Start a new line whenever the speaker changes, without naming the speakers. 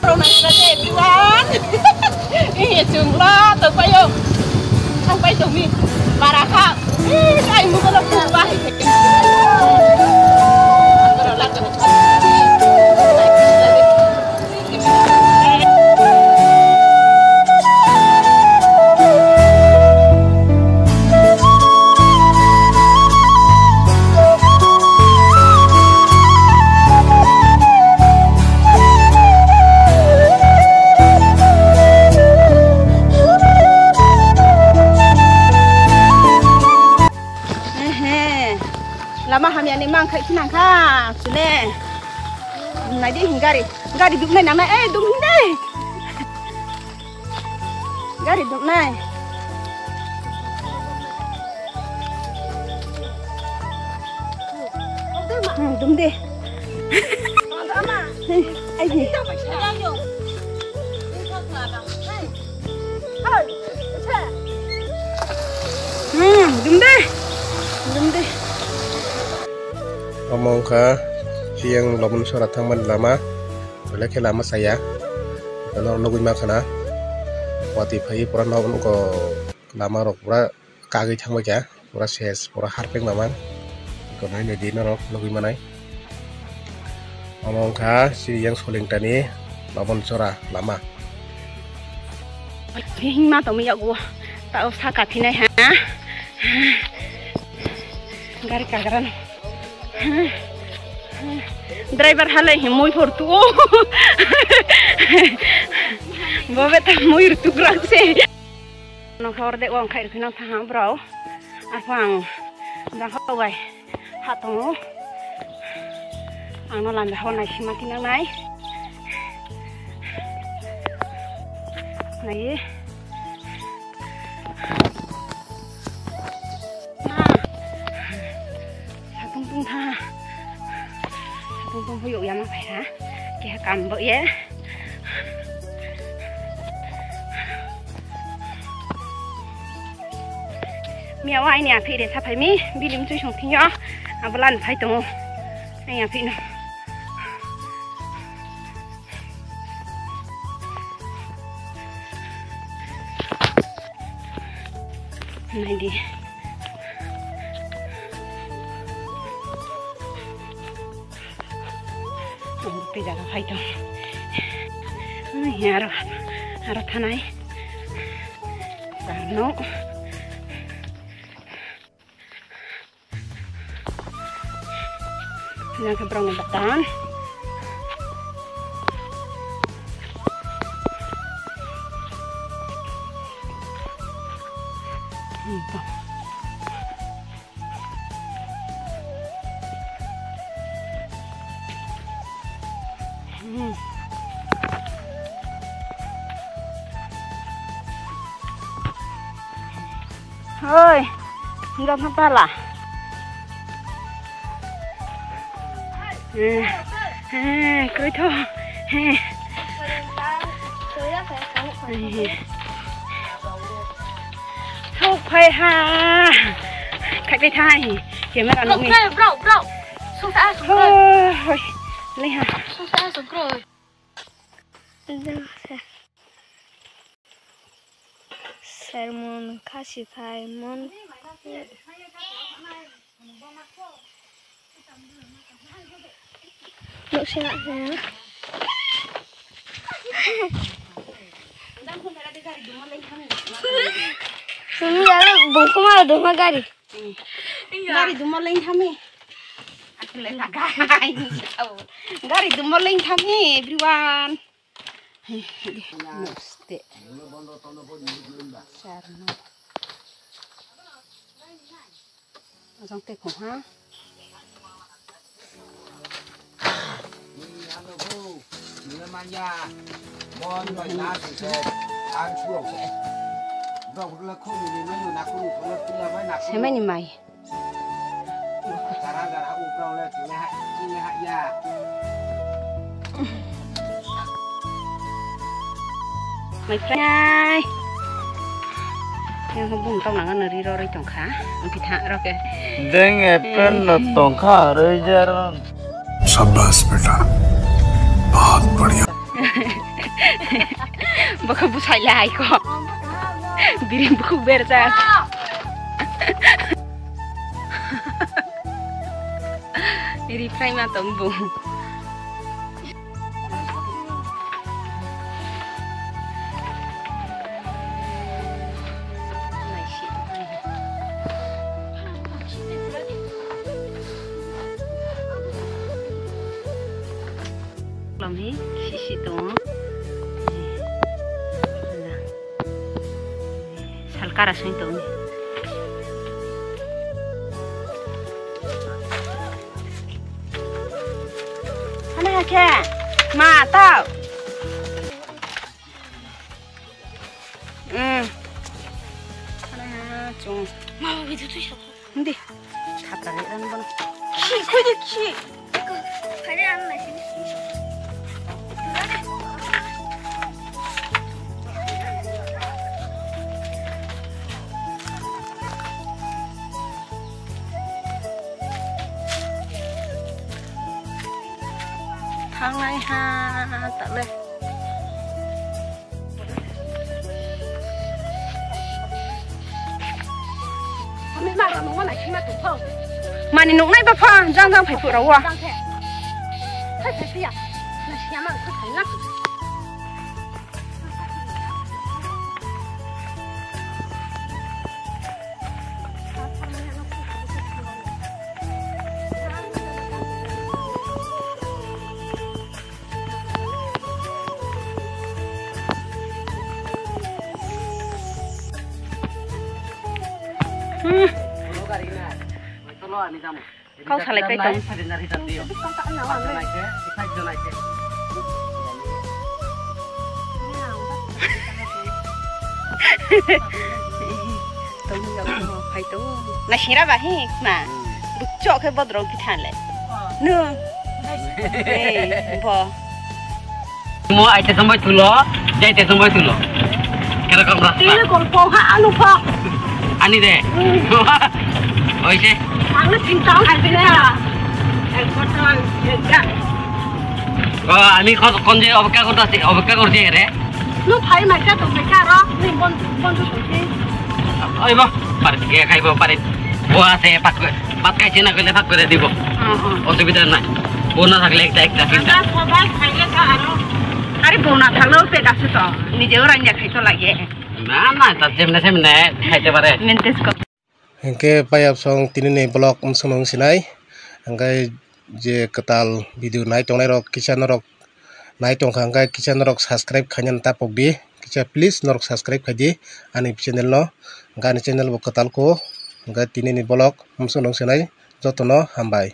prona saja everyone. Iya jumlah terpayo. Sampai demi baraka. Ay mo ko lang bahay. Lama kami ani mang kai kinang ka sune nai di gari dum nai nama dum dai gari dum nai dum deh ai gì dum deh
Ngomong ke siang lamun surat tangman lama boleh ke lama saya kalau nungguin makana wati pai pura naun ko lama rok pura kagi tangma ya pura ses pura harpeng mamang ko nai ne dina rok nungguin manai ngomong ke siang soling tani lamun surat lama
hing ma to mi ya gua tak usah katinai ha gari kagaran driver hale muy fortuo bobe ta muy rutugrakse no horde wong khair khina tha bro afang da hawai hatong ano lan da honai simati nang nai nai tung ví dụ như phải hả kia cầm bự vậy mèo ai nè phi để sao phải mi đi điểm chui xuống thì nhá à bữa lần phải tung anh nhà phi nó này đi tidak ada itu. Ini harus tanai. Karena yang keberang batan. Itu. Ôi, không thăm ta là cưới thôi không phải ha khách đi thay kiếm mấy đàn ông này
bro xuống xã xuống rồi
lấy ha
xuống xã xuống rồi sermon kasih mon lu siapa ya sini jalan bungku malah duma gari
gari duma lain kami aku lain lagai gari duma lain kami everyone mesti sarno Azang teh kok ha Siapa ni mai? Mai friend, yang hubung tao nang nari rori tong kha, angkit ha roke.
Dengar pernah tong kha roi jaran.
शाबाश बेटा बहुत बढ़िया
Baka busai lai ko. Birim buku berja. Iri fry ma tombu. Lami sisi tu. Salkara sini tu. Mana ke? Ma tahu. Mana cung.
Ma, itu tu siapa?
Nanti. Kata dia kan bang. Ki, kau je ki.
Ada apa sih?
Thang này ha, tận đây. Mà nị nụng này bà pha, răng phải phụ đâu à? Kau salah kai tong. Tong ngau phải tu. Na shira ba hi ma. Bucok ke bodro pitan le. Nu. Eh, bo.
Semua ai sampai tulo, jai te sampai tulo. Kira kau rasa.
Ini kau po ha anu po.
Ani deh. Oh isi.
Ang na pintang hai pila. El kotang ya.
Oh ani kau konje obka korje re.
Nu phai ma ka to me ka ro. Ni bon tu soi.
Oh ibo, parit ke kai bo parit. Boa se pat kai chena kole pak kore dibo. অসুবিধা নাই বোনা থাকলে একটা চিন্তা
সবাই খাইলে কা আরে বোনা থাকলেও পেট আছে তো নিজেও রান্না খাইতো লাগে
না না তার সেমনে খাইতে পারে
মেনটেজ কর
Hengke payap song tini ne blog umsung sinai hangkai je ketal video nai tong nai rok kisan rok nai tong hangkai kisan rok subscribe khanyan ta pokbi kicha please norok subscribe khaji ani channel no hangkai channel bo ketal ko hangkai tini ne blog umsung sinai jotono hambai